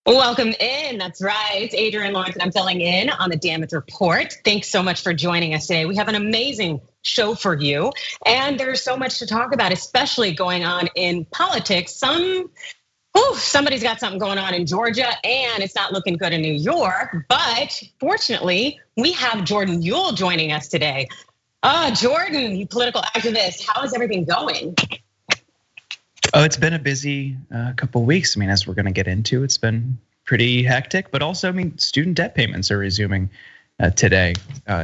Welcome in, that's right. It's Adrienne Lawrence and I'm filling in on the Damage Report. Thanks so much for joining us today. We have an amazing show for you and there's so much to talk about, especially going on in politics. Somebody's got something going on in Georgia and it's not looking good in New York, but fortunately we have Jordan Uhl joining us today. Jordan, you political activist, how is everything going? Oh, it's been a busy couple of weeks. I mean, as we're going to get into, it's been pretty hectic, but also, I mean, student debt payments are resuming today.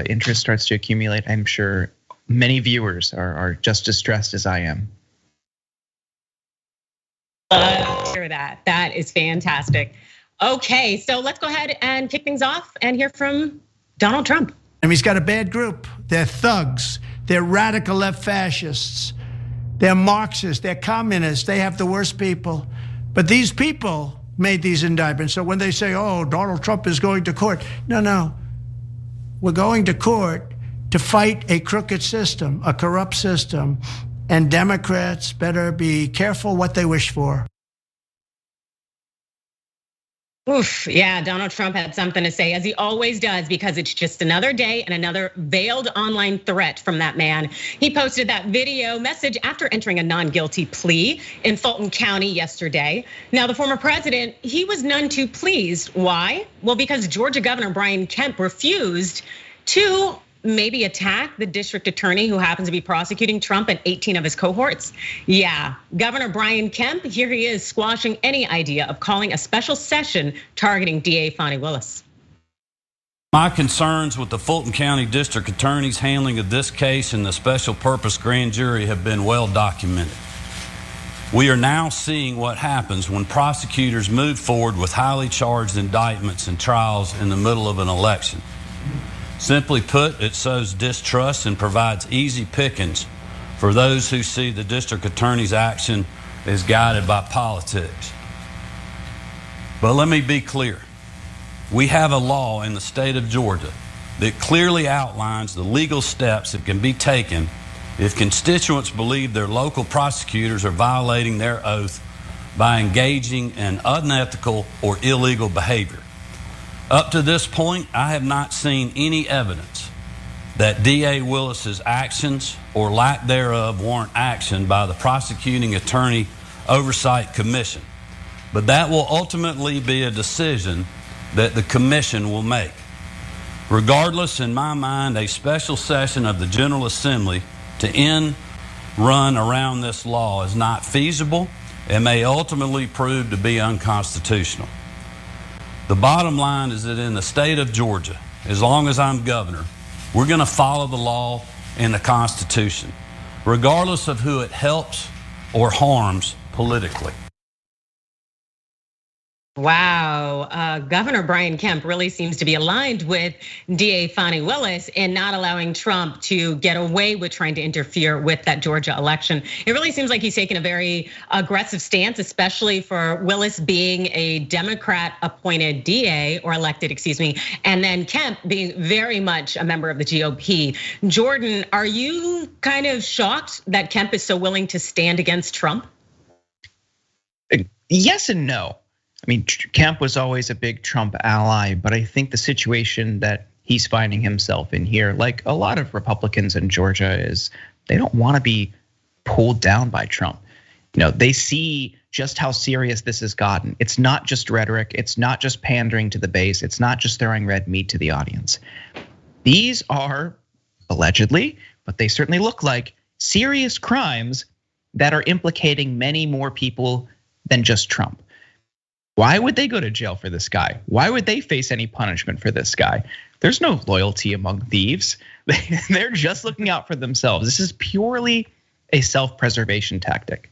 Interest starts to accumulate. I'm sure many viewers are just as stressed as I am. Hear that. That is fantastic. Okay, so let's go ahead and kick things off and hear from Donald Trump. And he's got a bad group. They're thugs. They're radical left fascists. They're Marxists, they're communists, they have the worst people. But these people made these indictments. So when they say, oh, Donald Trump is going to court. No. We're going to court to fight a crooked system, a corrupt system. And Democrats better be careful what they wish for. Oof, yeah, Donald Trump had something to say, as he always does, because it's just another day and another veiled online threat from that man. He posted that video message after entering a non-guilty plea in Fulton County yesterday. Now, the former president, he was none too pleased. Why? Well, because Georgia Governor Brian Kemp refused to maybe attack the district attorney who happens to be prosecuting Trump and 18 of his cohorts. Yeah, Governor Brian Kemp, here he is squashing any idea of calling a special session targeting DA Fani Willis. My concerns with the Fulton County District Attorney's handling of this case and the special purpose grand jury have been well documented. We are now seeing what happens when prosecutors move forward with highly charged indictments and trials in the middle of an election. Simply put, it sows distrust and provides easy pickings for those who see the district attorney's action as guided by politics. But let me be clear. We have a law in the state of Georgia that clearly outlines the legal steps that can be taken if constituents believe their local prosecutors are violating their oath by engaging in unethical or illegal behavior. Up to this point, I have not seen any evidence that DA Willis's actions or lack thereof warrant action by the prosecuting attorney oversight commission. But that will ultimately be a decision that the commission will make. Regardless, in my mind, a special session of the General Assembly to end run around this law is not feasible and may ultimately prove to be unconstitutional. The bottom line is that in the state of Georgia, as long as I'm governor, we're going to follow the law and the Constitution, regardless of who it helps or harms politically. Wow, Governor Brian Kemp really seems to be aligned with DA Fani Willis in not allowing Trump to get away with trying to interfere with that Georgia election. It really seems like he's taken a very aggressive stance, especially for Willis being a Democrat appointed DA or elected, excuse me, and then Kemp being very much a member of the GOP. Jordan, are you kind of shocked that Kemp is so willing to stand against Trump? Yes and no. I mean, Kemp was always a big Trump ally, but I think the situation that he's finding himself in here, like a lot of Republicans in Georgia, is they don't want to be pulled down by Trump. You know, they see just how serious this has gotten. It's not just rhetoric. It's not just pandering to the base. It's not just throwing red meat to the audience. These are allegedly, but they certainly look like serious crimes that are implicating many more people than just Trump. Why would they go to jail for this guy? Why would they face any punishment for this guy? There's no loyalty among thieves. They're just looking out for themselves. This is purely a self-preservation tactic.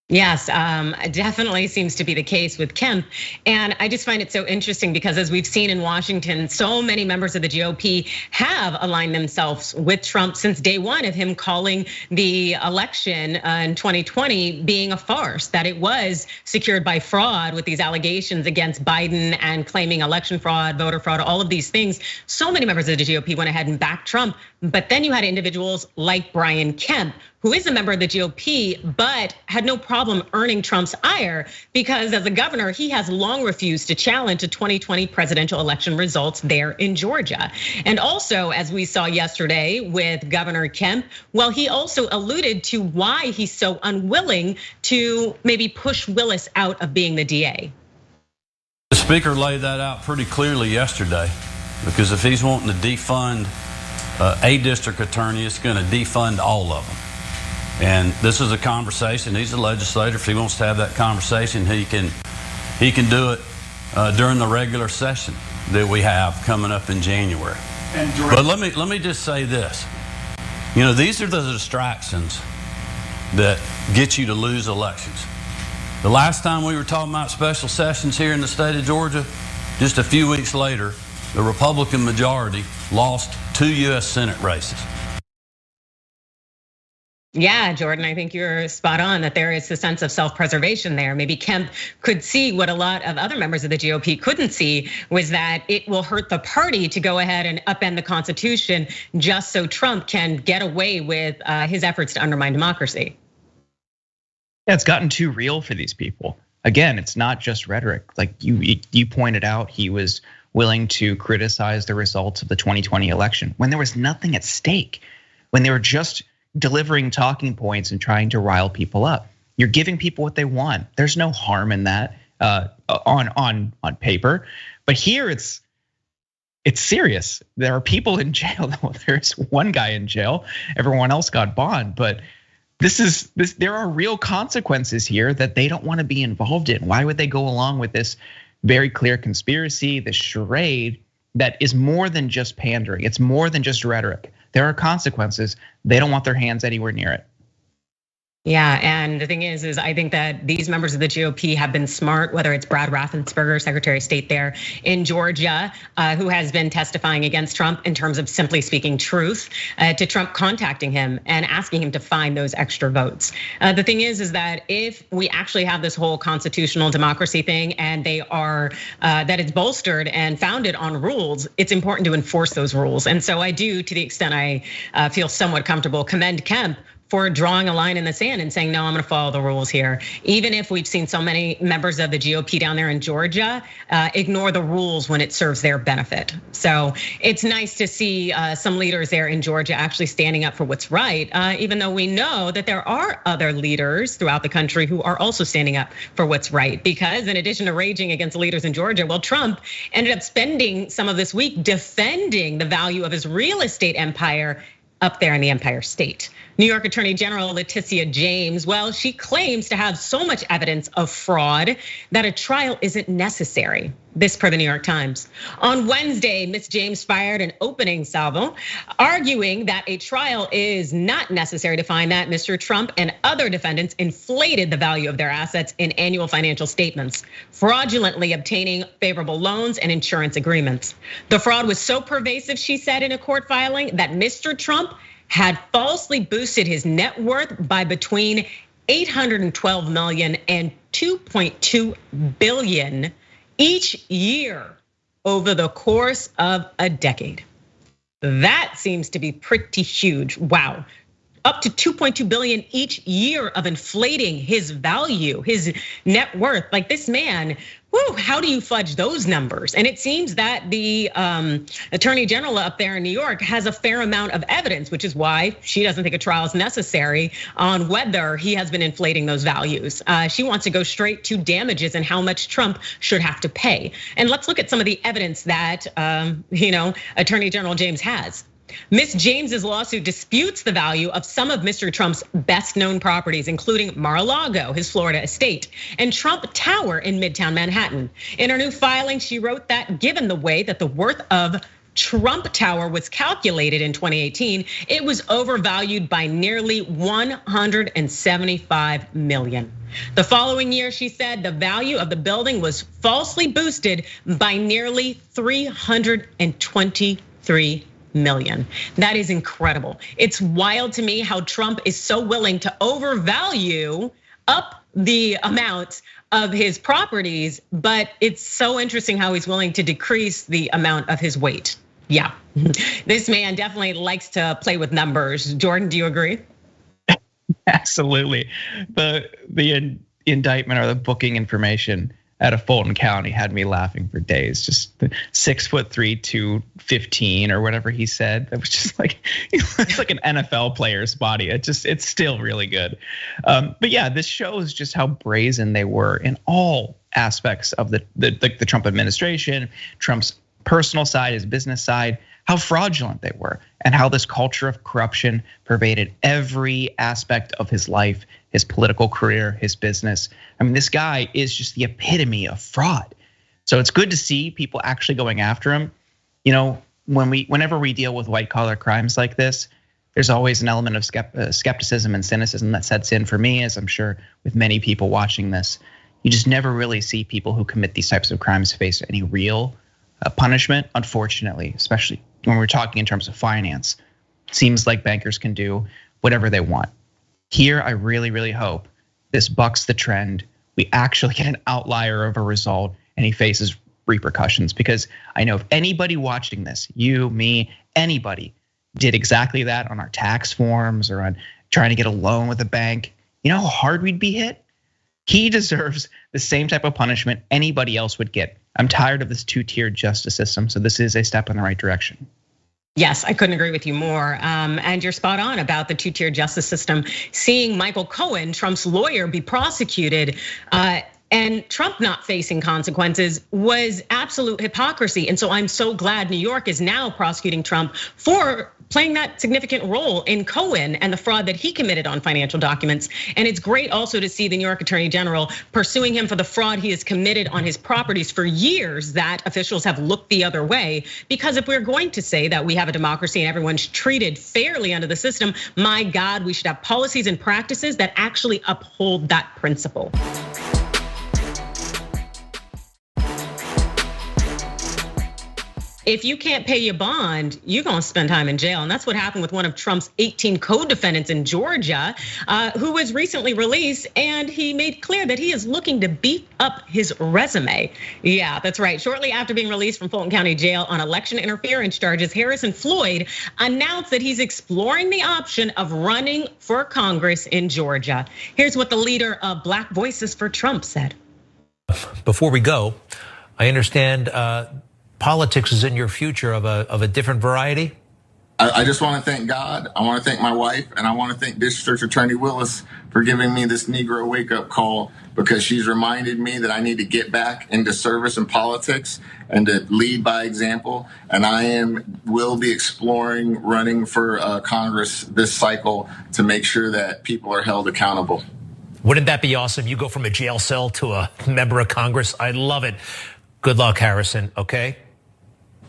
Yes, definitely seems to be the case with Kemp. And I just find it so interesting because as we've seen in Washington, so many members of the GOP have aligned themselves with Trump since day one of him calling the election in 2020 being a farce, that it was secured by fraud with these allegations against Biden and claiming election fraud, voter fraud, all of these things. So many members of the GOP went ahead and backed Trump. But then you had individuals like Brian Kemp, who is a member of the GOP, but had no problem problem earning Trump's ire because as a governor, he has long refused to challenge the 2020 presidential election results there in Georgia. And also, as we saw yesterday with Governor Kemp, well, he also alluded to why he's so unwilling to maybe push Willis out of being the DA. The speaker laid that out pretty clearly yesterday, because if he's wanting to defund a district attorney, it's going to defund all of them. And this is a conversation. He's a legislator. If he wants to have that conversation, he can do it during the regular session that we have coming up in January. But let me just say this. You know, these are the distractions that get you to lose elections. The last time we were talking about special sessions here in the state of Georgia, just a few weeks later, the Republican majority lost 2 US Senate races. Yeah, Jordan, I think you're spot on that there is a sense of self-preservation there. Maybe Kemp could see what a lot of other members of the GOP couldn't see, was that it will hurt the party to go ahead and upend the Constitution just so Trump can get away with his efforts to undermine democracy. Yeah, it's gotten too real for these people. Again, it's not just rhetoric. Like you pointed out, he was willing to criticize the results of the 2020 election when there was nothing at stake, when they were just delivering talking points and trying to rile people up. You're giving people what they want. There's no harm in that on paper, but here it's serious. There are people in jail. There's one guy in jail. Everyone else got bond, but there are real consequences here that they don't want to be involved in. Why would they go along with this very clear conspiracy, this charade that is more than just pandering? It's more than just rhetoric. There are consequences. They don't want their hands anywhere near it. Yeah, and the thing is I think that these members of the GOP have been smart, whether it's Brad Raffensperger, Secretary of State there in Georgia, who has been testifying against Trump in terms of simply speaking truth, to Trump contacting him and asking him to find those extra votes. The thing is that if we actually have this whole constitutional democracy thing and they are, that it's bolstered and founded on rules, it's important to enforce those rules. And so I do, to the extent I feel somewhat comfortable, commend Kemp for drawing a line in the sand and saying, no, I'm gonna follow the rules here. Even if we've seen so many members of the GOP down there in Georgia ignore the rules when it serves their benefit. So it's nice to see some leaders there in Georgia actually standing up for what's right, even though we know that there are other leaders throughout the country who are also standing up for what's right. Because in addition to raging against leaders in Georgia, well, Trump ended up spending some of this week defending the value of his real estate empire up there in the Empire State. New York Attorney General Letitia James, well, she claims to have so much evidence of fraud that a trial isn't necessary. This per the New York Times. On Wednesday, Ms. James fired an opening salvo, arguing that a trial is not necessary to find that Mr. Trump and other defendants inflated the value of their assets in annual financial statements, fraudulently obtaining favorable loans and insurance agreements. The fraud was so pervasive, she said in a court filing, that Mr. Trump had falsely boosted his net worth by between 812 million and 2.2 billion each year over the course of a decade. That seems to be pretty huge. Wow. Up to 2.2 billion each year of inflating his value, his net worth. Like this man, how do you fudge those numbers? And it seems that the Attorney General up there in New York has a fair amount of evidence, which is why she doesn't think a trial is necessary on whether he has been inflating those values. She wants to go straight to damages and how much Trump should have to pay. And let's look at some of the evidence that Attorney General James has. Ms. James's lawsuit disputes the value of some of Mr. Trump's best known properties, including Mar-a-Lago, his Florida estate, and Trump Tower in Midtown Manhattan. In her new filing, she wrote that given the way that the worth of Trump Tower was calculated in 2018, it was overvalued by nearly 175 million. The following year, she said the value of the building was falsely boosted by nearly 323 million. That is incredible. It's wild to me how Trump is so willing to overvalue up the amount of his properties, but it's so interesting how he's willing to decrease the amount of his weight. Yeah, this man definitely likes to play with numbers. Jordan, do you agree? Absolutely. The indictment or the booking information out of Fulton County had me laughing for days. Just 6'3", 215 or whatever he said. That was just like, it's like an NFL player's body. It's still really good. But yeah, this shows just how brazen they were in all aspects of the Trump administration, Trump's personal side, his business side, how fraudulent they were, and how this culture of corruption pervaded every aspect of his life, his political career, his business. I mean, this guy is just the epitome of fraud. So it's good to see people actually going after him. You know, whenever we deal with white collar crimes like this, there's always an element of skepticism and cynicism that sets in for me, as I'm sure with many people watching this. You just never really see people who commit these types of crimes face any real punishment, unfortunately, especially when we're talking in terms of finance. It seems like bankers can do whatever they want. Here, I really, really hope this bucks the trend. We actually get an outlier of a result and he faces repercussions, because I know if anybody watching this, you, me, anybody did exactly that on our tax forms or on trying to get a loan with a bank, you know how hard we'd be hit? He deserves the same type of punishment anybody else would get. I'm tired of this two-tiered justice system, so this is a step in the right direction. Yes, I couldn't agree with you more. And you're spot on about the two-tier justice system. Seeing Michael Cohen, Trump's lawyer, be prosecuted and Trump not facing consequences was absolute hypocrisy. And so I'm so glad New York is now prosecuting Trump for playing that significant role in Cohen and the fraud that he committed on financial documents. And it's great also to see the New York Attorney General pursuing him for the fraud he has committed on his properties for years that officials have looked the other way. Because if we're going to say that we have a democracy and everyone's treated fairly under the system, my God, we should have policies and practices that actually uphold that principle. If you can't pay your bond, you're gonna spend time in jail. And that's what happened with one of Trump's 18 co-defendants in Georgia, who was recently released, and he made clear that he is looking to beef up his resume. Yeah, that's right. Shortly after being released from Fulton County Jail on election interference charges, Harrison Floyd announced that he's exploring the option of running for Congress in Georgia. Here's what the leader of Black Voices for Trump said. Before we go, I understand politics is in your future of a different variety? I just want to thank God. I want to thank my wife, and I want to thank District Attorney Willis for giving me this Negro wake-up call, because she's reminded me that I need to get back into service and politics and to lead by example. And I will be exploring running for Congress this cycle to make sure that people are held accountable. Wouldn't that be awesome? You go from a jail cell to a member of Congress. I love it. Good luck, Harrison, okay?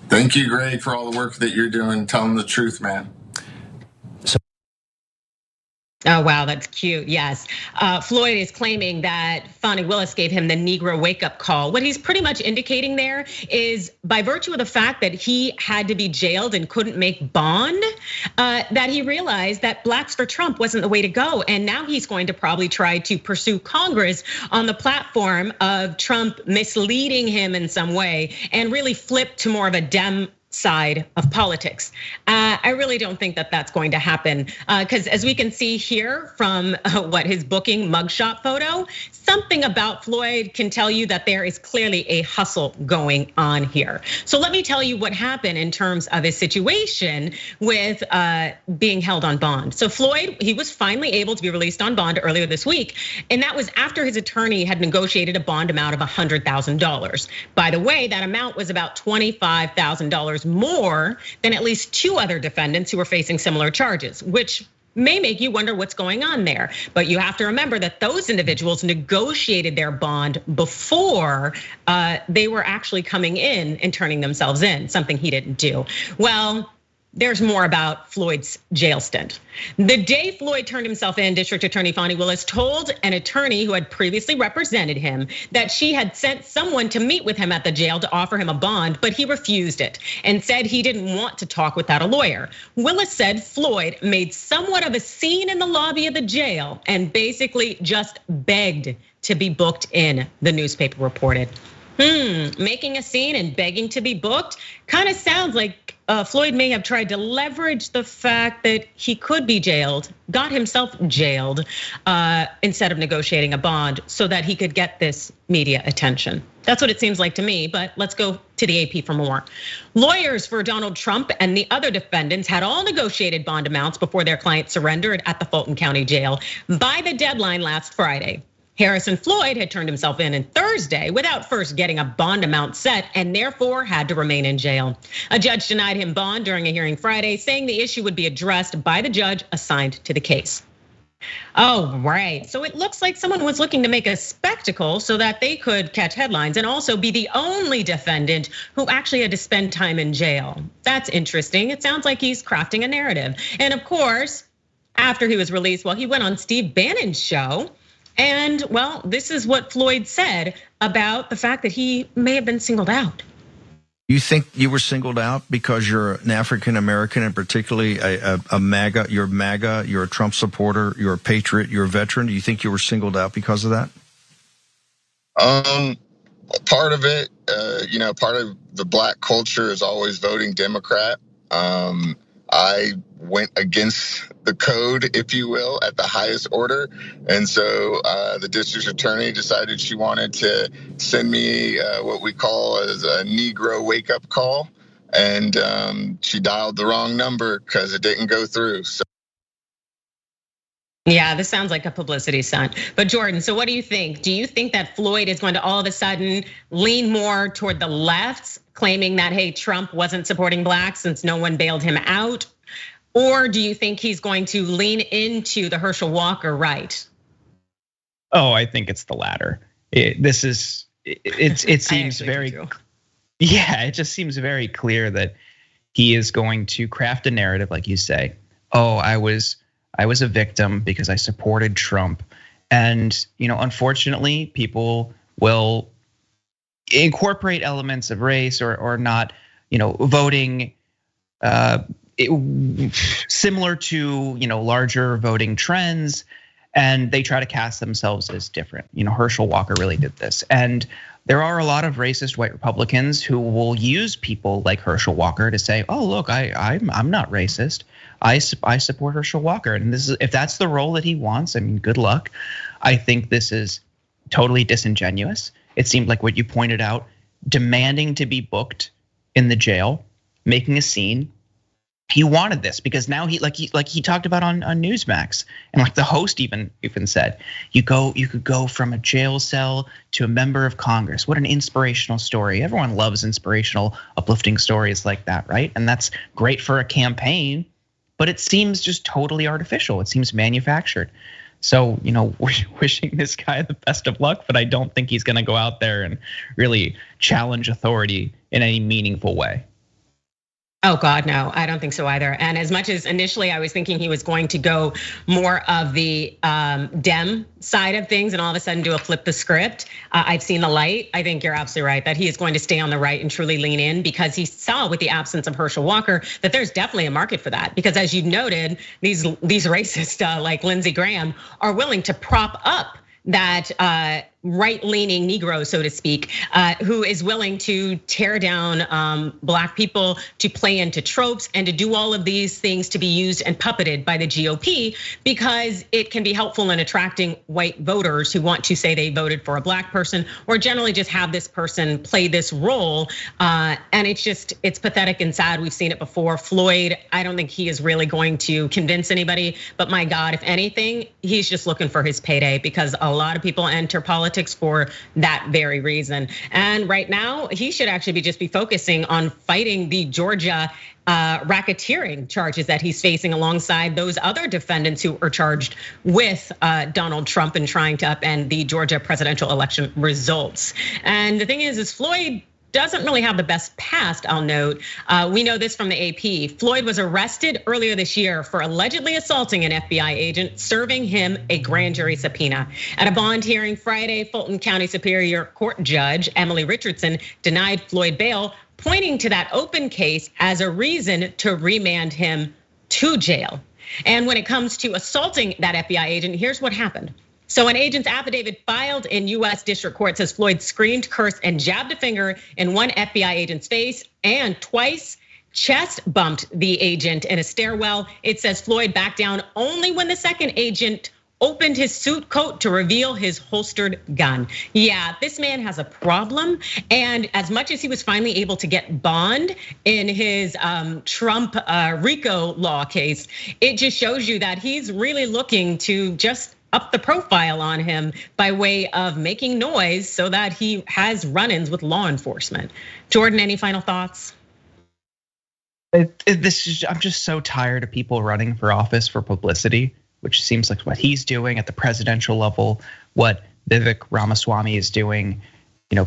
Thank you, Greg, for all the work that you're doing. Tell them the truth, man. Oh, wow, that's cute, yes. Floyd is claiming that Fani Willis gave him the Negro wake-up call. What he's pretty much indicating there is, by virtue of the fact that he had to be jailed and couldn't make bond, that he realized that Blacks for Trump wasn't the way to go. And now he's going to probably try to pursue Congress on the platform of Trump misleading him in some way and really flip to more of a Dem side of politics. I really don't think that that's going to happen, because as we can see here from what his booking mugshot photo, something about Floyd can tell you that there is clearly a hustle going on here. So let me tell you what happened in terms of his situation with being held on bond. So Floyd, he was finally able to be released on bond earlier this week, and that was after his attorney had negotiated a bond amount of $100,000. By the way, that amount was about $25,000 more than at least two other defendants who were facing similar charges, which may make you wonder what's going on there. But you have to remember that those individuals negotiated their bond before they were actually coming in and turning themselves in, something he didn't do. Well, there's more about Floyd's jail stint. The day Floyd turned himself in, District Attorney Fani Willis told an attorney who had previously represented him that she had sent someone to meet with him at the jail to offer him a bond, but he refused it and said he didn't want to talk without a lawyer. Willis said Floyd made somewhat of a scene in the lobby of the jail and basically just begged to be booked in, the newspaper reported. Making a scene and begging to be booked kind of sounds like Floyd may have tried to leverage the fact that he could be jailed, got himself jailed, instead of negotiating a bond so that he could get this media attention. That's what it seems like to me, but let's go to the AP for more. Lawyers for Donald Trump and the other defendants had all negotiated bond amounts before their clients surrendered at the Fulton County Jail by the deadline last Friday. Harrison Floyd had turned himself in Thursday without first getting a bond amount set and therefore had to remain in jail. A judge denied him bond during a hearing Friday, saying the issue would be addressed by the judge assigned to the case. Oh, right. So it looks like someone was looking to make a spectacle so that they could catch headlines and also be the only defendant who actually had to spend time in jail. That's interesting. It sounds like he's crafting a narrative. And of course, after he was released, well, he went on Steve Bannon's show. And well, this is what Floyd said about the fact that he may have been singled out. You think you were singled out because you're an African American and particularly a MAGA, you're a Trump supporter, you're a patriot, you're a veteran? Do you think you were singled out because of that? Part of it, part of the black culture is always voting Democrat. I went against the code, if you will, at the highest order. And so the district attorney decided she wanted to send me what we call as a Negro wake-up call. And she dialed the wrong number because it didn't go through. So. Yeah, this sounds like a publicity stunt. But Jordan, so what do you think? Do you think that Floyd is going to all of a sudden lean more toward the left, claiming that, hey, Trump wasn't supporting blacks since no one bailed him out? Or do you think he's going to lean into the Herschel Walker right? Oh, I think it's the latter. It seems very, yeah, it just seems very clear that he is going to craft a narrative, like you say. Oh, I was a victim because I supported Trump. And unfortunately, people will incorporate elements of race or not, voting similar to larger voting trends, and they try to cast themselves as different. Herschel Walker really did this, and there are a lot of racist white Republicans who will use people like Herschel Walker to say, "Oh, look, I'm not racist. I support Herschel Walker," and this is if that's the role that he wants. I mean, good luck. I think this is totally disingenuous. It seemed like what you pointed out, demanding to be booked in the jail, making a scene. He wanted this because now he talked about on Newsmax, and like the host even said, you could go from a jail cell to a member of Congress. What an inspirational story. Everyone loves inspirational, uplifting stories like that, right? And that's great for a campaign, but it seems just totally artificial. It seems manufactured. So, wishing this guy the best of luck, but I don't think he's gonna go out there and really challenge authority in any meaningful way. Oh God, no, I don't think so either. And as much as initially I was thinking he was going to go more of the Dem side of things and all of a sudden do a flip the script, I've seen the light. I think you're absolutely right that he is going to stay on the right and truly lean in because he saw with the absence of Herschel Walker that there's definitely a market for that. Because as you noted, these racists like Lindsey Graham are willing to prop up that right-leaning Negro, so to speak, who is willing to tear down black people, to play into tropes, and to do all of these things to be used and puppeted by the GOP because it can be helpful in attracting white voters who want to say they voted for a black person or generally just have this person play this role. And it's pathetic and sad. We've seen it before. Floyd, I don't think he is really going to convince anybody, but my God, if anything, he's just looking for his payday because a lot of people enter politics for that very reason. And right now, he should actually just be focusing on fighting the Georgia racketeering charges that he's facing alongside those other defendants who are charged with Donald Trump and trying to upend the Georgia presidential election results. And the thing is Floyd doesn't really have the best past, I'll note. We know this from the AP. Floyd was arrested earlier this year for allegedly assaulting an FBI agent, serving him a grand jury subpoena. At a bond hearing Friday, Fulton County Superior Court Judge Emily Richardson denied Floyd bail, pointing to that open case as a reason to remand him to jail. And when it comes to assaulting that FBI agent, here's what happened. So an agent's affidavit filed in US District Court says Floyd screamed, cursed, and jabbed a finger in one FBI agent's face and twice chest bumped the agent in a stairwell. It says Floyd backed down only when the second agent opened his suit coat to reveal his holstered gun. Yeah, this man has a problem. And as much as he was finally able to get bond in his Trump RICO law case, it just shows you that he's really looking to just up the profile on him by way of making noise so that he has run-ins with law enforcement. Jordan, any final thoughts? I'm just so tired of people running for office for publicity, which seems like what he's doing at the presidential level, what Vivek Ramaswamy is doing.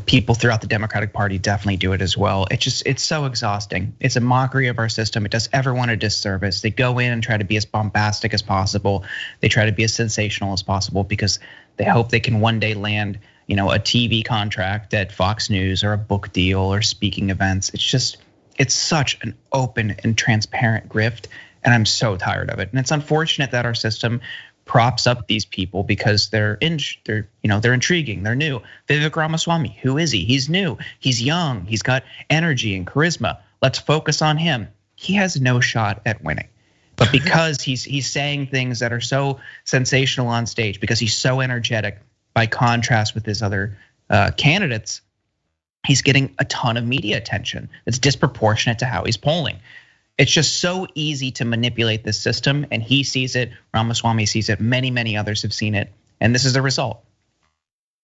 People throughout the Democratic Party definitely do it as well. It's so exhausting. It's a mockery of our system. It does everyone a disservice. They go in and try to be as bombastic as possible. They try to be as sensational as possible because they hope they can one day land, a TV contract at Fox News or a book deal or speaking events. It's such an open and transparent grift. And I'm so tired of it. And it's unfortunate that our system props up these people because they're intriguing, they're new. Vivek Ramaswamy, who is he? He's new, he's young, he's got energy and charisma. Let's focus on him. He has no shot at winning. But because he's saying things that are so sensational on stage, because he's so energetic by contrast with his other candidates, he's getting a ton of media attention. It's disproportionate to how he's polling. It's just so easy to manipulate this system, and he sees it, Ramaswamy sees it, many others have seen it, and this is the result.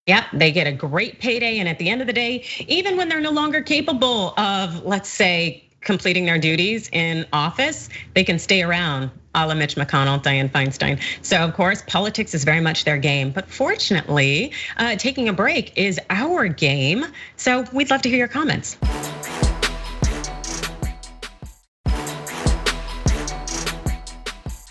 Yeah, they get a great payday, and at the end of the day, even when they're no longer capable of, let's say, completing their duties in office, they can stay around, a la Mitch McConnell, Dianne Feinstein. So of course, politics is very much their game, but fortunately, taking a break is our game. So we'd love to hear your comments.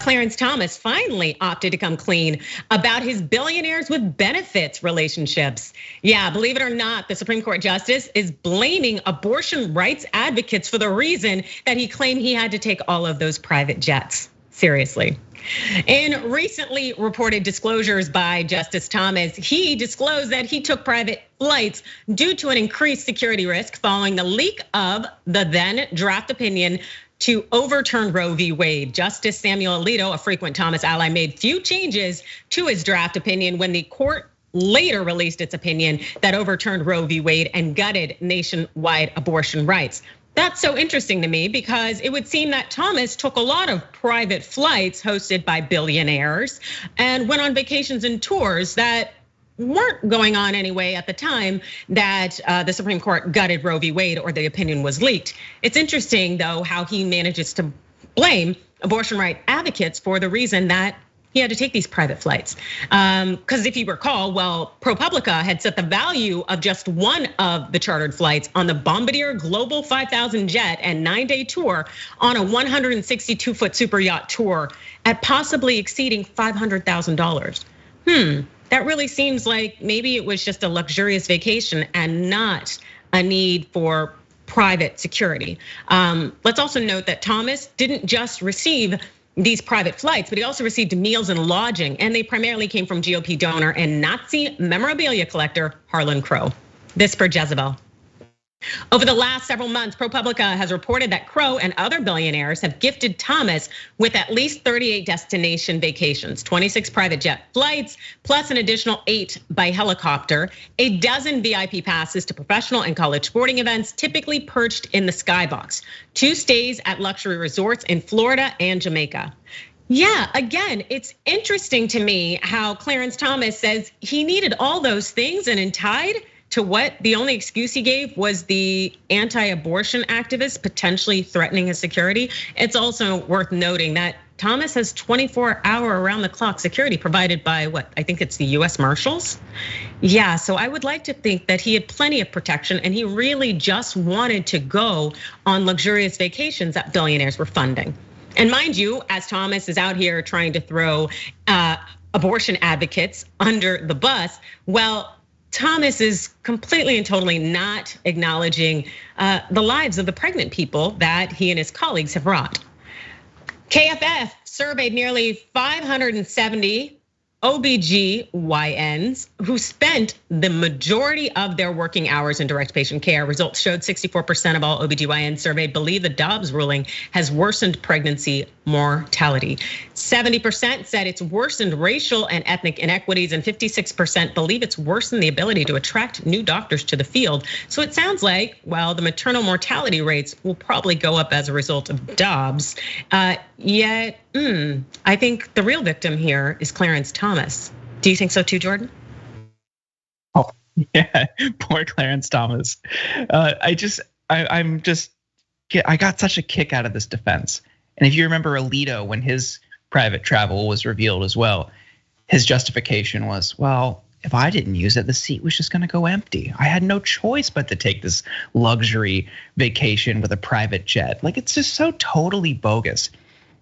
Clarence Thomas finally opted to come clean about his billionaires with benefits relationships. Yeah, believe it or not, the Supreme Court justice is blaming abortion rights advocates for the reason that he claimed he had to take all of those private jets. Seriously. In recently reported disclosures by Justice Thomas, he disclosed that he took private flights due to an increased security risk following the leak of the then draft opinion to overturn Roe v. Wade. Justice Samuel Alito, a frequent Thomas ally, made few changes to his draft opinion when the court later released its opinion that overturned Roe v. Wade and gutted nationwide abortion rights. That's so interesting to me because it would seem that Thomas took a lot of private flights hosted by billionaires and went on vacations and tours that weren't going on anyway at the time that the Supreme Court gutted Roe v. Wade or the opinion was leaked. It's interesting though how he manages to blame abortion right advocates for the reason that he had to take these private flights. Because if you recall, well, ProPublica had set the value of just one of the chartered flights on the Bombardier Global 5000 jet and 9-day tour on a 162-foot super yacht tour at possibly exceeding $500,000. That really seems like maybe it was just a luxurious vacation and not a need for private security. Let's also note that Thomas didn't just receive these private flights, but he also received meals and lodging, and they primarily came from GOP donor and Nazi memorabilia collector Harlan Crow. This per Jezebel. Over the last several months, ProPublica has reported that Crow and other billionaires have gifted Thomas with at least 38 destination vacations, 26 private jet flights, plus an additional 8 by helicopter, a dozen VIP passes to professional and college sporting events, typically perched in the skybox, 2 stays at luxury resorts in Florida and Jamaica. Yeah, again, it's interesting to me how Clarence Thomas says he needed all those things and in tied to what the only excuse he gave was the anti-abortion activist potentially threatening his security. It's also worth noting that Thomas has 24-hour around-the-clock security provided by what I think it's the US Marshals. Yeah, so I would like to think that he had plenty of protection and he really just wanted to go on luxurious vacations that billionaires were funding. And mind you, as Thomas is out here trying to throw abortion advocates under the bus, well, Thomas is completely and totally not acknowledging the lives of the pregnant people that he and his colleagues have wrought. KFF surveyed nearly 570 OBGYNs who spent the majority of their working hours in direct patient care. Results showed 64% of all OBGYNs surveyed believe the Dobbs ruling has worsened pregnancy mortality. 70% said it's worsened racial and ethnic inequities, and 56% believe it's worsened the ability to attract new doctors to the field. So it sounds like, well, the maternal mortality rates will probably go up as a result of Dobbs. Yet, I think the real victim here is Clarence Thomas. Do you think so too, Jordan? Oh, yeah, poor Clarence Thomas. I got such a kick out of this defense. And if you remember Alito, when his private travel was revealed as well, his justification was, well, if I didn't use it, the seat was just gonna go empty. I had no choice but to take this luxury vacation with a private jet. Like, it's just so totally bogus.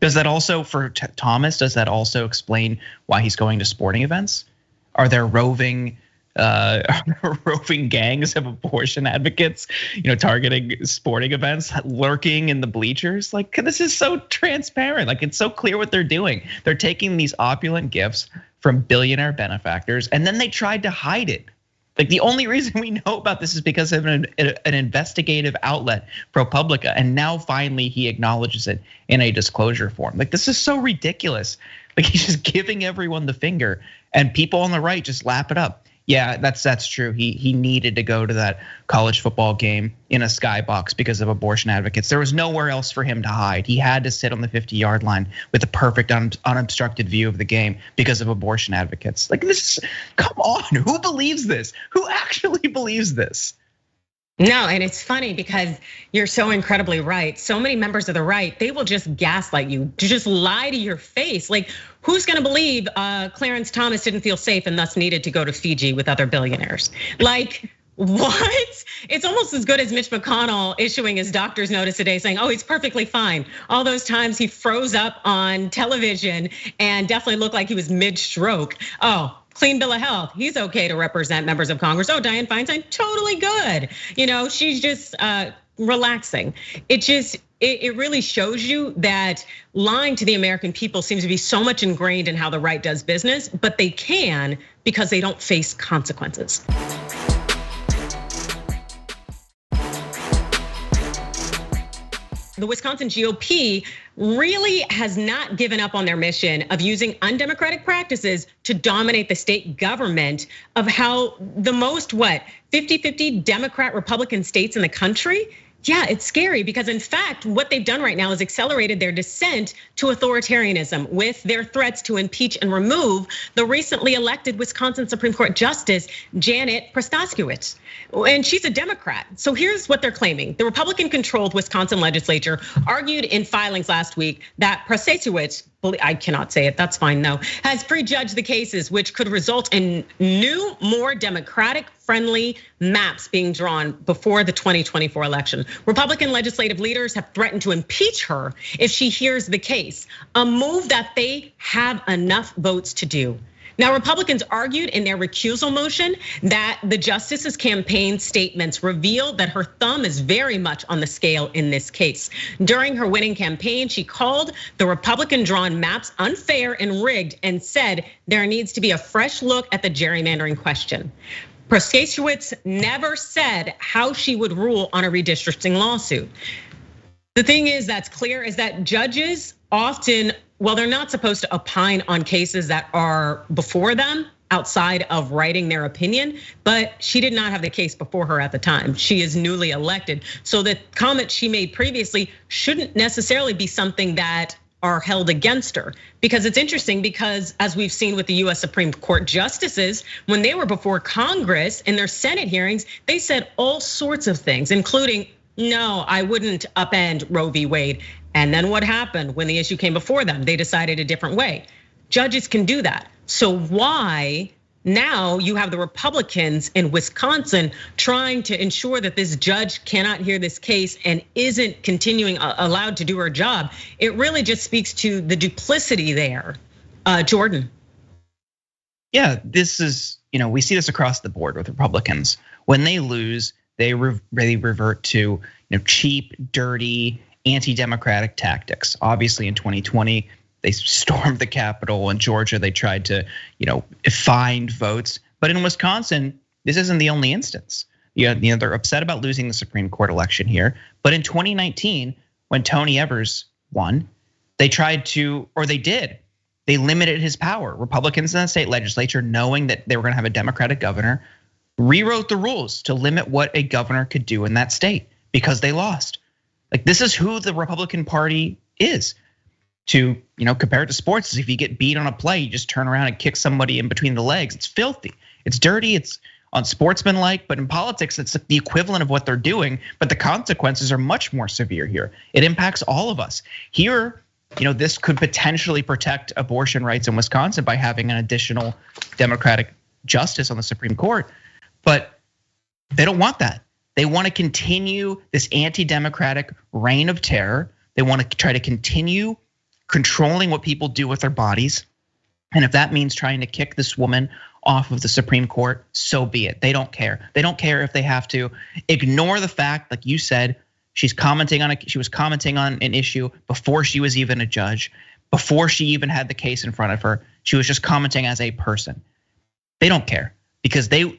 Does that also, for Thomas, does that also explain why he's going to sporting events? Are there roving gangs of abortion advocates, targeting sporting events, lurking in the bleachers? Like, this is so transparent. Like, it's so clear what they're doing. They're taking these opulent gifts from billionaire benefactors, and then they tried to hide it. Like, the only reason we know about this is because of an investigative outlet, ProPublica, and now finally he acknowledges it in a disclosure form. Like, this is so ridiculous. Like, he's just giving everyone the finger, and people on the right just lap it up. Yeah, that's true. He needed to go to that college football game in a skybox because of abortion advocates. There was nowhere else for him to hide. He had to sit on the 50-yard line with a perfect unobstructed view of the game because of abortion advocates. Like, this, come on, who believes this? Who actually believes this? No, and it's funny because you're so incredibly right. So many members of the right, they will just gaslight you, to just lie to your face. Like, who's gonna believe Clarence Thomas didn't feel safe and thus needed to go to Fiji with other billionaires? Like, what? It's almost as good as Mitch McConnell issuing his doctor's notice today saying, oh, he's perfectly fine. All those times he froze up on television and definitely looked like he was mid-stroke. Oh, clean bill of health. He's okay to represent members of Congress. Oh, Dianne Feinstein, totally good. She's just relaxing. It really shows you that lying to the American people seems to be so much ingrained in how the right does business, but they can because they don't face consequences. The Wisconsin GOP really has not given up on their mission of using undemocratic practices to dominate the state government of how the most 50-50 Democrat Republican states in the country. Yeah, it's scary because in fact, what they've done right now is accelerated their descent to authoritarianism with their threats to impeach and remove the recently elected Wisconsin Supreme Court Justice, Janet Prostaskiewicz. And she's a Democrat. So here's what they're claiming. The Republican-controlled Wisconsin legislature argued in filings last week that Prostaskiewicz, I cannot say it, that's fine though, has prejudged the cases, which could result in new, more Democratic-friendly maps being drawn before the 2024 election. Republican legislative leaders have threatened to impeach her if she hears the case, a move that they have enough votes to do. Now, Republicans argued in their recusal motion that the justice's campaign statements revealed that her thumb is very much on the scale in this case. During her winning campaign, she called the Republican-drawn maps unfair and rigged and said there needs to be a fresh look at the gerrymandering question. Prostaskiewicz never said how she would rule on a redistricting lawsuit. The thing is that's clear is that judges often, well, they're not supposed to opine on cases that are before them outside of writing their opinion, but she did not have the case before her at the time. She is newly elected. So the comments she made previously shouldn't necessarily be something that are held against her. Because it's interesting because as we've seen with the US Supreme Court justices, when they were before Congress in their Senate hearings, they said all sorts of things, including, no, I wouldn't upend Roe v. Wade. And then what happened when the issue came before them? They decided a different way. Judges can do that. So why now you have the Republicans in Wisconsin trying to ensure that this judge cannot hear this case and isn't continuing allowed to do her job? It really just speaks to the duplicity there, Jordan. Yeah, this is, we see this across the board with Republicans. When they lose, they revert to cheap, dirty, anti-democratic tactics. Obviously in 2020, They stormed the Capitol. In Georgia, they tried to, find votes. But in Wisconsin, this isn't the only instance. They're upset about losing the Supreme Court election here. But in 2019, when Tony Evers won, they limited his power. Republicans in the state legislature, knowing that they were going to have a Democratic governor, rewrote the rules to limit what a governor could do in that state because they lost. Like, this is who the Republican Party is. To compare it to sports, is if you get beat on a play, you just turn around and kick somebody in between the legs. It's filthy, it's dirty, it's unsportsmanlike. But in politics, it's the equivalent of what they're doing. But the consequences are much more severe here. It impacts all of us here. This could potentially protect abortion rights in Wisconsin by having an additional Democratic justice on the Supreme Court. But they don't want that. They want to continue this anti-democratic reign of terror. They want to try to continue controlling what people do with their bodies. And if that means trying to kick this woman off of the Supreme Court, so be it. They don't care. They don't care if they have to ignore the fact, like you said, she was commenting on an issue before she was even a judge, before she even had the case in front of her. She was just commenting as a person. They don't care because the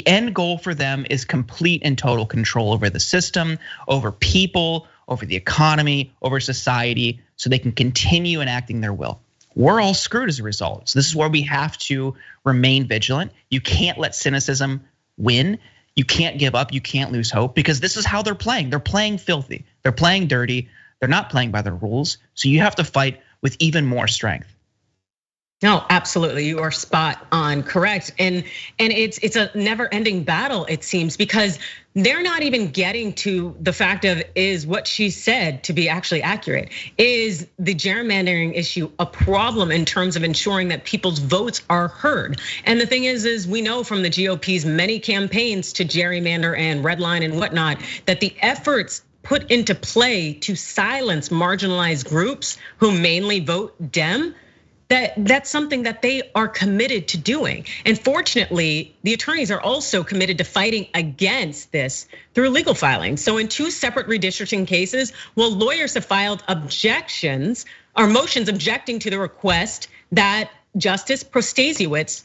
end goal for them is complete and total control over the system, over people, over the economy, over society, so they can continue enacting their will. We're all screwed as a result. So this is where we have to remain vigilant. You can't let cynicism win. You can't give up. You can't lose hope, because this is how they're playing. They're playing filthy. They're playing dirty. They're not playing by the rules. So you have to fight with even more strength. No, absolutely. You are spot on, correct. And it's a never-ending battle, it seems, because they're not even getting to the fact of, is what she said to be actually accurate? Is the gerrymandering issue a problem in terms of ensuring that people's votes are heard? And the thing is we know from the GOP's many campaigns to gerrymander and redline and whatnot, that the efforts put into play to silence marginalized groups who mainly vote Dem, that's something that they are committed to doing. And fortunately, the attorneys are also committed to fighting against this through legal filing. So in two separate redistricting cases, lawyers have filed objections or motions objecting to the request that Justice Protasiewicz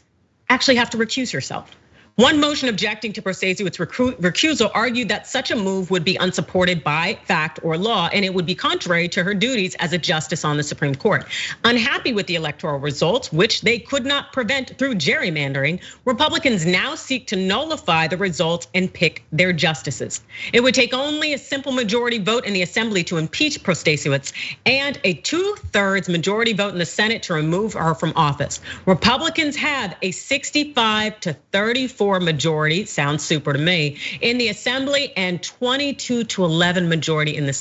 actually have to recuse herself. One motion objecting to Protasiewicz recusal argued that such a move would be unsupported by fact or law, and it would be contrary to her duties as a justice on the Supreme Court. Unhappy with the electoral results, which they could not prevent through gerrymandering, Republicans now seek to nullify the results and pick their justices. It would take only a simple majority vote in the Assembly to impeach Protasiewicz and a 2/3 majority vote in the Senate to remove her from office. Republicans have a 65-34 majority, sounds super to me, in the Assembly, and 22-11 majority in the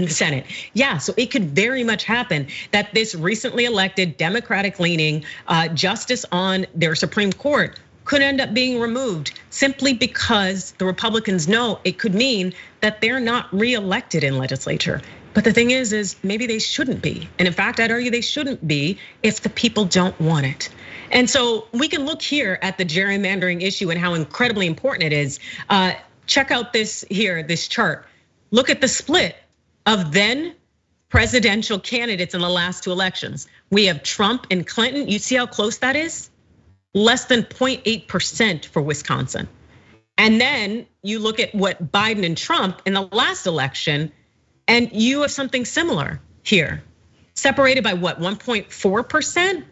Senate. Yeah, so it could very much happen that this recently elected Democratic-leaning justice on their Supreme Court could end up being removed simply because the Republicans know it could mean that they're not reelected in legislature. But the thing is maybe they shouldn't be. And in fact, I'd argue they shouldn't be if the people don't want it. And so we can look here at the gerrymandering issue and how incredibly important it is. Check out this chart. Look at the split of then presidential candidates in the last two elections. We have Trump and Clinton. You see how close that is? Less than 0.8% for Wisconsin. And then you look at what Biden and Trump in the last election, and you have something similar here. Separated by what, 1.4%?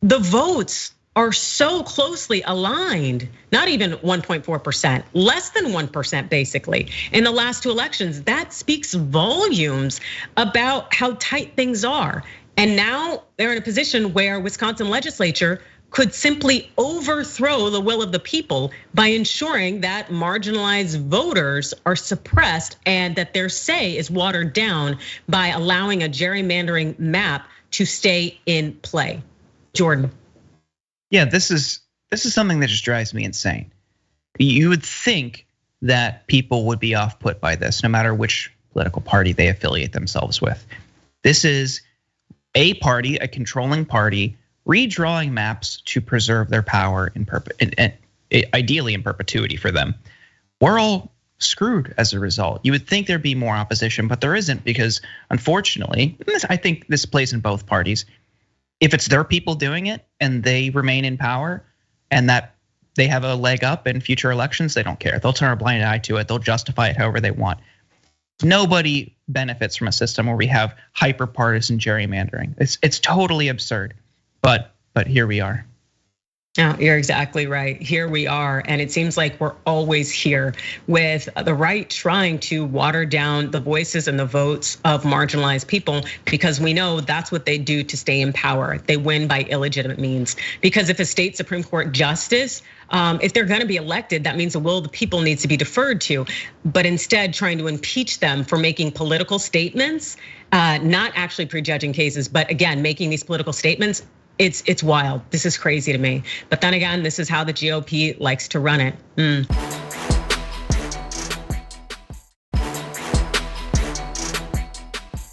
The votes are so closely aligned, not even 1.4%, less than 1% basically in the last two elections. That speaks volumes about how tight things are. And now they're in a position where Wisconsin legislature could simply overthrow the will of the people by ensuring that marginalized voters are suppressed and that their say is watered down by allowing a gerrymandering map to stay in play. Jordan. Yeah, this is something that just drives me insane. You would think that people would be off put by this, no matter which political party they affiliate themselves with. This is a party, a controlling party, redrawing maps to preserve their power ideally in perpetuity for them. We're all screwed as a result. You would think there'd be more opposition, but there isn't, because unfortunately, I think this plays in both parties. If it's their people doing it and they remain in power and that they have a leg up in future elections, they don't care. They'll turn a blind eye to it. They'll justify it however they want. Nobody benefits from a system where we have hyper-partisan gerrymandering. It's totally absurd, but here we are. No, you're exactly right. Here we are. And it seems like we're always here with the right trying to water down the voices and the votes of marginalized people, because we know that's what they do to stay in power. They win by illegitimate means. Because if a state Supreme Court justice, if they're going to be elected, that means the will of the people needs to be deferred to. But instead, trying to impeach them for making political statements, not actually prejudging cases, but again, making these political statements. It's wild. This is crazy to me. But then again, this is how the GOP likes to run it.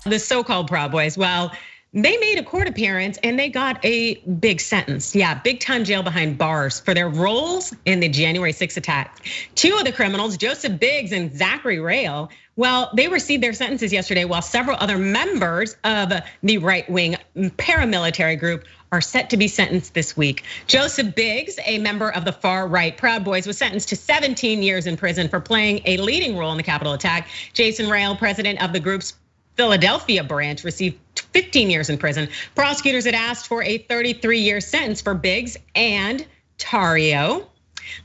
The so-called Proud Boys, well, they made a court appearance and they got a big sentence. Yeah, big time jail behind bars for their roles in the January 6th attack. Two of the criminals, Joseph Biggs and Zachary Rail, well, they received their sentences yesterday, while several other members of the right-wing paramilitary group are set to be sentenced this week. Joseph Biggs, a member of the far-right Proud Boys, was sentenced to 17 years in prison for playing a leading role in the Capitol attack. Jason Rail, president of the group's Philadelphia branch, received 15 years in prison. Prosecutors had asked for a 33-year sentence for Biggs and Tario,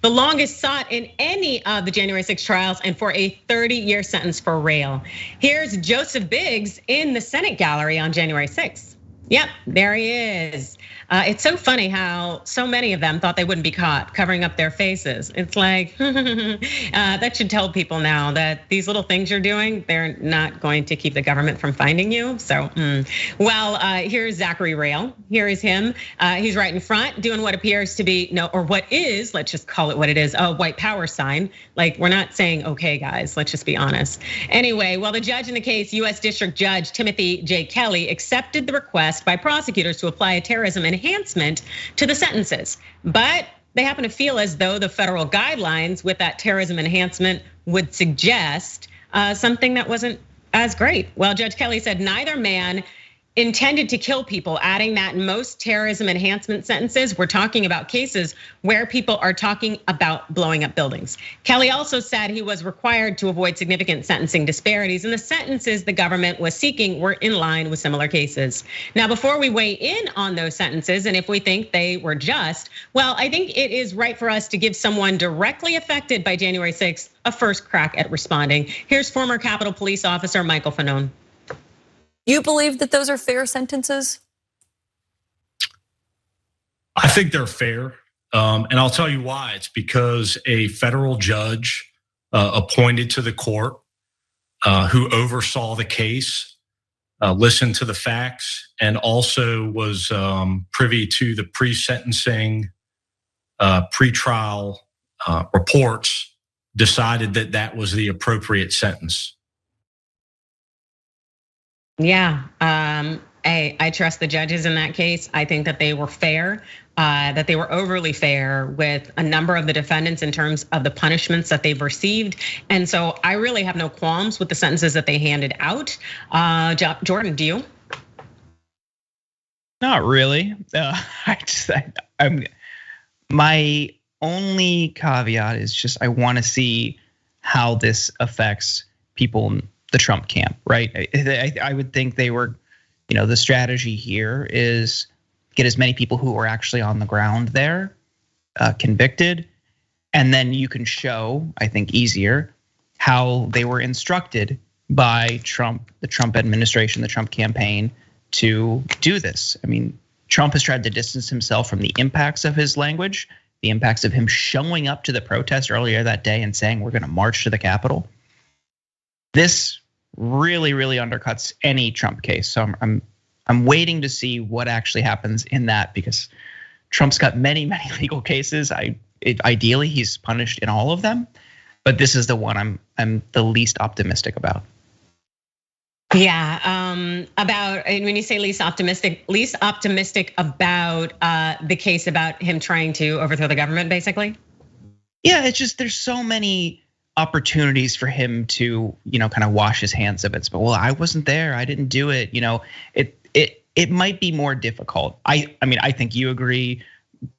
the longest sought in any of the January 6 trials, and for a 30-year sentence for Rail. Here's Joseph Biggs in the Senate gallery on January 6th. Yep, there he is. It's so funny how so many of them thought they wouldn't be caught covering up their faces. It's like, that should tell people now that these little things you're doing, they're not going to keep the government from finding you. So, well, here's Zachary Rail. Here is him. He's right in front doing what appears to be, or what is, let's just call it what it is, a white power sign. Like, we're not saying, okay, guys, let's just be honest. Anyway, well, the judge in the case, US District Judge Timothy J. Kelly, accepted the request by prosecutors to apply a terrorism enhancement to the sentences. But they happen to feel as though the federal guidelines with that terrorism enhancement would suggest something that wasn't as great. Well, Judge Kelly said neither man intended to kill people, adding that in most terrorism enhancement sentences, we're talking about cases where people are talking about blowing up buildings. Kelly also said he was required to avoid significant sentencing disparities, and the sentences the government was seeking were in line with similar cases. Now, before we weigh in on those sentences and if we think they were just, well, I think it is right for us to give someone directly affected by January 6th a first crack at responding. Here's former Capitol Police Officer Michael Fanone. You believe that those are fair sentences? I think they're fair, and I'll tell you why. It's because a federal judge appointed to the court who oversaw the case, listened to the facts, and also was privy to the pre-sentencing, pre-trial reports, decided that that was the appropriate sentence. Yeah, I trust the judges in that case. I think that they were fair, that they were overly fair with a number of the defendants in terms of the punishments that they've received. And so I really have no qualms with the sentences that they handed out. Jordan, do you? Not really. My only caveat is just I want to see how this affects people in the Trump camp, right? I would think they were, the strategy here is get as many people who are actually on the ground there convicted, and then you can show, I think, easier how they were instructed by Trump, the Trump administration, the Trump campaign to do this. I mean, Trump has tried to distance himself from the impacts of his language, the impacts of him showing up to the protest earlier that day and saying we're going to march to the Capitol. This really, really undercuts any Trump case. So I'm waiting to see what actually happens in that, because Trump's got many, many legal cases. Ideally, he's punished in all of them, but this is the one I'm the least optimistic about. Yeah, about when you say least optimistic about the case about him trying to overthrow the government, basically. Yeah, it's just there's so many opportunities for him to, kind of wash his hands of it. But well, I wasn't there. I didn't do it. It might be more difficult. I mean, I think you agree.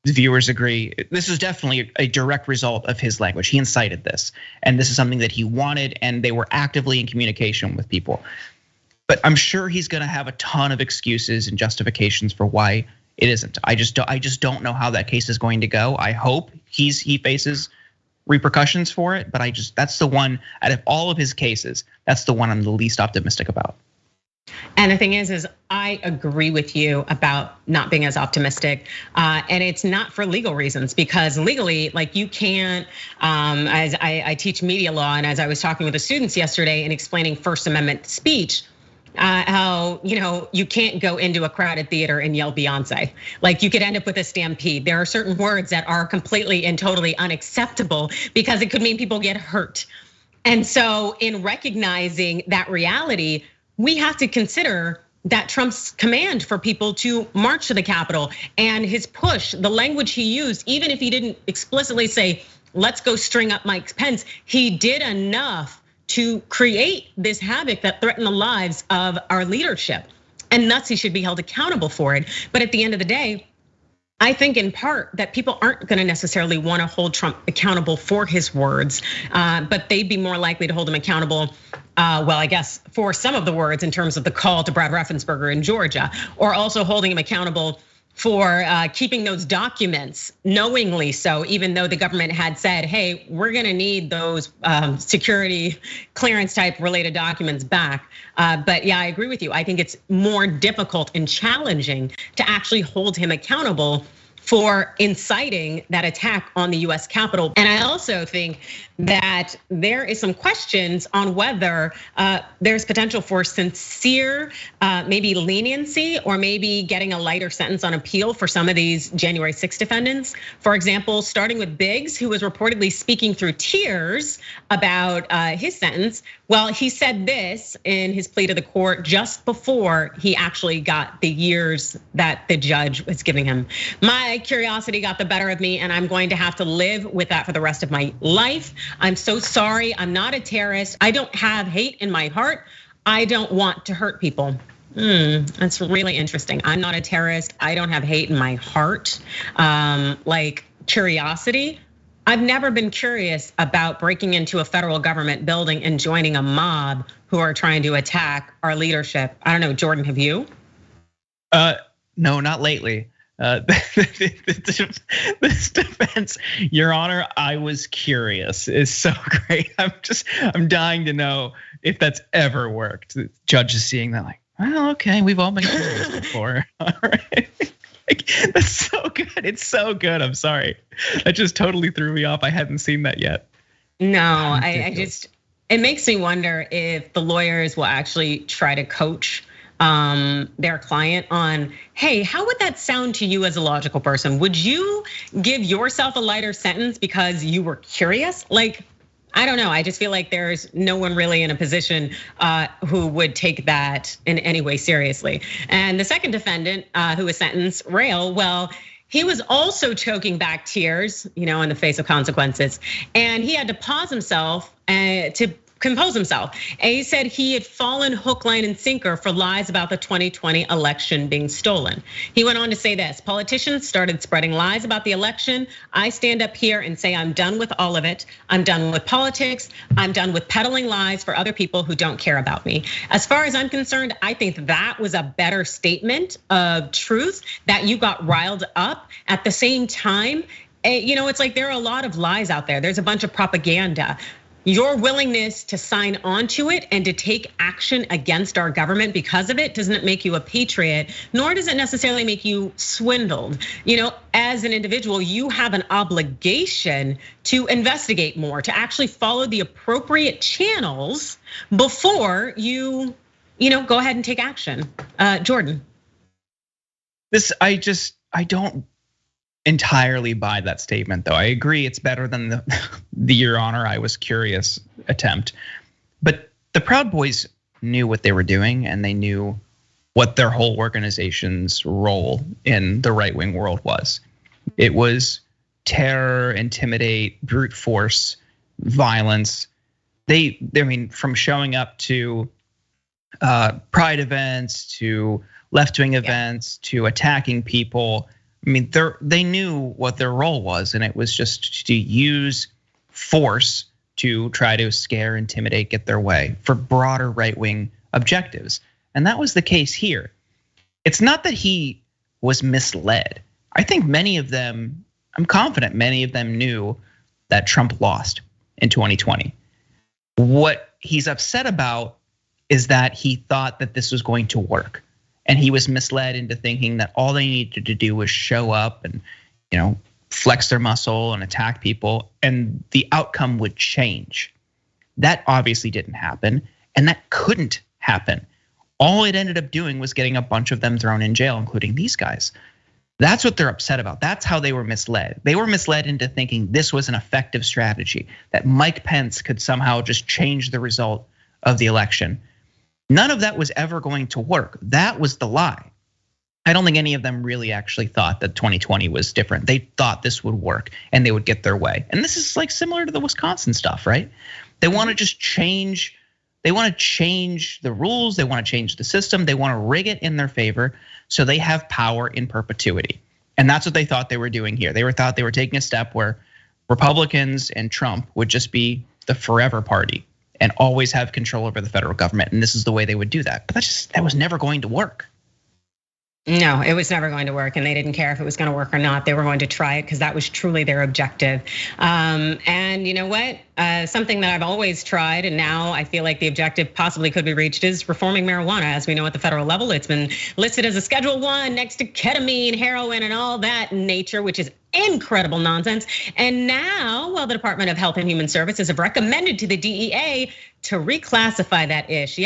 The viewers agree. This is definitely a direct result of his language. He incited this, and this is something that he wanted, and they were actively in communication with people. But I'm sure he's going to have a ton of excuses and justifications for why it isn't. I just don't know how that case is going to go. I hope he faces repercussions for it, but that's the one out of all of his cases, that's the one I'm the least optimistic about. And the thing is I agree with you about not being as optimistic, and it's not for legal reasons, because legally, like you can't, as I teach media law, and as I was talking with the students yesterday and explaining First Amendment speech, how you can't go into a crowded theater and yell Beyonce. Like you could end up with a stampede. There are certain words that are completely and totally unacceptable because it could mean people get hurt. And so in recognizing that reality, we have to consider that Trump's command for people to march to the Capitol and his push, the language he used, even if he didn't explicitly say, let's go string up Mike Pence, he did enough to create this havoc that threatened the lives of our leadership. And thus he should be held accountable for it. But at the end of the day, I think in part that people aren't gonna necessarily wanna hold Trump accountable for his words, but they'd be more likely to hold him accountable, well, I guess for some of the words in terms of the call to Brad Raffensperger in Georgia, or also holding him accountable for keeping those documents knowingly so, even though the government had said, hey, we're gonna need those security clearance type related documents back. But yeah, I agree with you. I think it's more difficult and challenging to actually hold him accountable for inciting that attack on the US Capitol. And I also think that there is some questions on whether there's potential for sincere, maybe leniency, or maybe getting a lighter sentence on appeal for some of these January 6 defendants. For example, starting with Biggs, who was reportedly speaking through tears about his sentence. Well, he said this in his plea to the court just before he actually got the years that the judge was giving him. My curiosity got the better of me, and I'm going to have to live with that for the rest of my life. I'm so sorry, I'm not a terrorist. I don't have hate in my heart. I don't want to hurt people. That's really interesting. I'm not a terrorist. I don't have hate in my heart. Like curiosity. I've never been curious about breaking into a federal government building and joining a mob who are trying to attack our leadership. I don't know, Jordan, have you? No, not lately. This defense, Your Honor, I was curious, is so great. I'm dying to know if that's ever worked. The judge is seeing that like, well, okay, we've all been curious before. All right. That's so good. It's so good. I'm sorry. That just totally threw me off. I hadn't seen that yet. No, it makes me wonder if the lawyers will actually try to coach their client on, hey, how would that sound to you as a logical person? Would you give yourself a lighter sentence because you were curious? Like, I don't know. I just feel like there's no one really in a position who would take that in any way seriously. And the second defendant who was sentenced, Rail, well, he was also choking back tears, in the face of consequences. And he had to pause himself to compose himself. And he said he had fallen hook, line, and sinker for lies about the 2020 election being stolen. He went on to say this: politicians started spreading lies about the election. I stand up here and say I'm done with all of it. I'm done with politics. I'm done with peddling lies for other people who don't care about me. As far as I'm concerned, I think that was a better statement of truth, that you got riled up. At the same time, it's like there are a lot of lies out there. There's a bunch of propaganda. Your willingness to sign on to it and to take action against our government because of it doesn't make you a patriot, nor does it necessarily make you swindled. As an individual, you have an obligation to investigate more, to actually follow the appropriate channels before you go ahead and take action. Jordan. I don't entirely buy that statement, though. I agree it's better than the Your Honor, I was curious attempt. But the Proud Boys knew what they were doing, and they knew what their whole organization's role in the right-wing world was. It was terror, intimidate, brute force, violence, I mean, from showing up to pride events to left-wing events to attacking people. I mean, they knew what their role was, and it was just to use force to try to scare, intimidate, get their way for broader right-wing objectives. And that was the case here. It's not that he was misled. I think many of them, I'm confident many of them knew that Trump lost in 2020. What he's upset about is that he thought that this was going to work. And he was misled into thinking that all they needed to do was show up and, flex their muscle and attack people, and the outcome would change. That obviously didn't happen, and that couldn't happen. All it ended up doing was getting a bunch of them thrown in jail, including these guys. That's what they're upset about. That's how they were misled. They were misled into thinking this was an effective strategy, that Mike Pence could somehow just change the result of the election. None of that was ever going to work. That was the lie. I don't think any of them really actually thought that 2020 was different. They thought this would work and they would get their way. And this is like similar to the Wisconsin stuff, right? They want to just change. They want to change the rules. They want to change the system. They want to rig it in their favor so they have power in perpetuity. And that's what they thought they were doing here. They thought they were taking a step where Republicans and Trump would just be the forever party and always have control over the federal government. And this is the way they would do that. But that was never going to work. No, it was never going to work, and they didn't care if it was going to work or not. They were going to try it because that was truly their objective. And you know what? Something that I've always tried, and now I feel like the objective possibly could be reached, is reforming marijuana. As we know at the federal level, it's been listed as a Schedule I next to ketamine, heroin, and all that nature, which is incredible nonsense. And now, the Department of Health and Human Services have recommended to the DEA to reclassify that ish.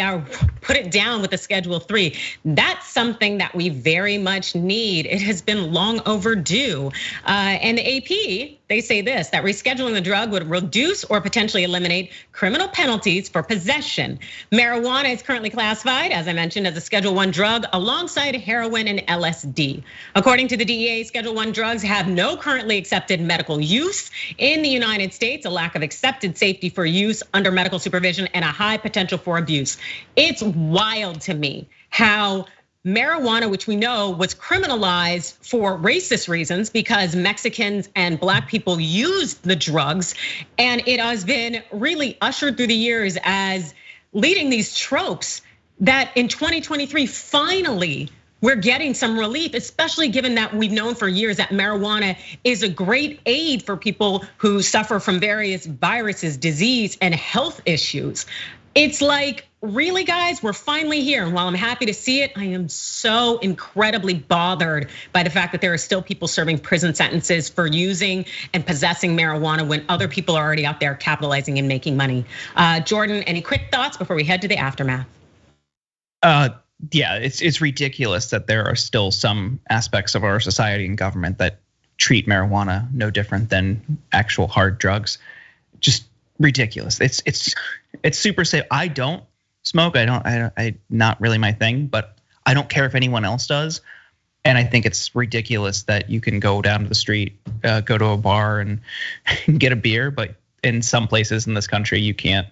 Put it down with a Schedule III. That's something that we very much need. It has been long overdue. And the AP, they say this, that rescheduling the drug would reduce or potentially eliminate criminal penalties for possession. Marijuana is currently classified, as I mentioned, as a Schedule I drug alongside heroin and LSD. According to the DEA, Schedule I drugs have no currently accepted medical use in the United States, a lack of accepted safety for use under medical supervision, and a high potential for abuse. It's wild to me how marijuana, which we know was criminalized for racist reasons because Mexicans and Black people used the drugs, and it has been really ushered through the years as leading these tropes that in 2023, finally, we're getting some relief, especially given that we've known for years that marijuana is a great aid for people who suffer from various viruses, disease, and health issues. It's like, really, guys, we're finally here. And while I'm happy to see it, I am so incredibly bothered by the fact that there are still people serving prison sentences for using and possessing marijuana when other people are already out there capitalizing and making money. Jordan, any quick thoughts before we head to the aftermath? Yeah, it's ridiculous that there are still some aspects of our society and government that treat marijuana no different than actual hard drugs. Just ridiculous. It's super safe. I don't smoke. I not really my thing, but I don't care if anyone else does. And I think it's ridiculous that you can go down to the street, go to a bar and get a beer, but in some places in this country you can't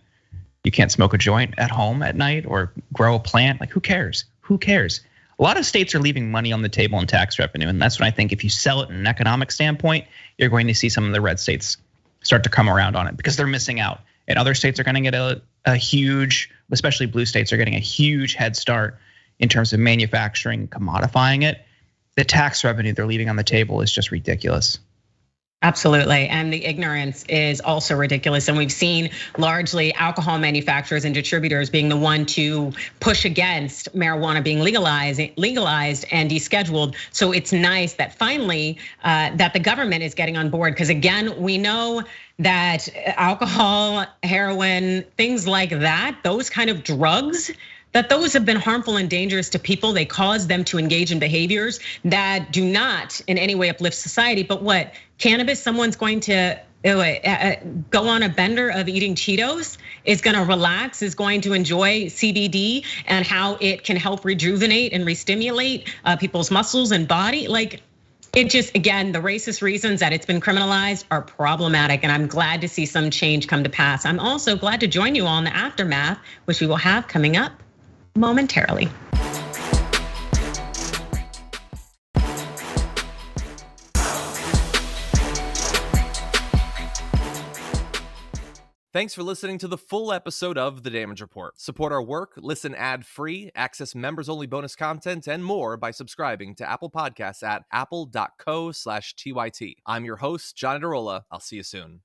smoke a joint at home at night or grow a plant. Like, who cares? Who cares? A lot of states are leaving money on the table in tax revenue. And that's when I think if you sell it in an economic standpoint, you're going to see some of the red states start to come around on it because they're missing out. And other states are going to get a huge, especially blue states are getting a huge head start in terms of manufacturing, commodifying it. The tax revenue they're leaving on the table is just ridiculous. Absolutely, and the ignorance is also ridiculous. And we've seen largely alcohol manufacturers and distributors being the one to push against marijuana being legalized and descheduled. So it's nice that finally that the government is getting on board, because again, we know that alcohol, heroin, things like that, those kind of drugs, that those have been harmful and dangerous to people. They cause them to engage in behaviors that do not in any way uplift society. But what, cannabis, someone's going to go on a bender of eating Cheetos, is gonna relax, is going to enjoy CBD and how it can help rejuvenate and re-stimulate people's muscles and body. Like, It just, again, the racist reasons that it's been criminalized are problematic, and I'm glad to see some change come to pass. I'm also glad to join you all in the aftermath, which we will have coming up momentarily. Thanks for listening to the full episode of The Damage Report. Support our work, listen ad-free, access members-only bonus content, and more by subscribing to Apple Podcasts at apple.co/TYT. I'm your host, John Adarola. I'll see you soon.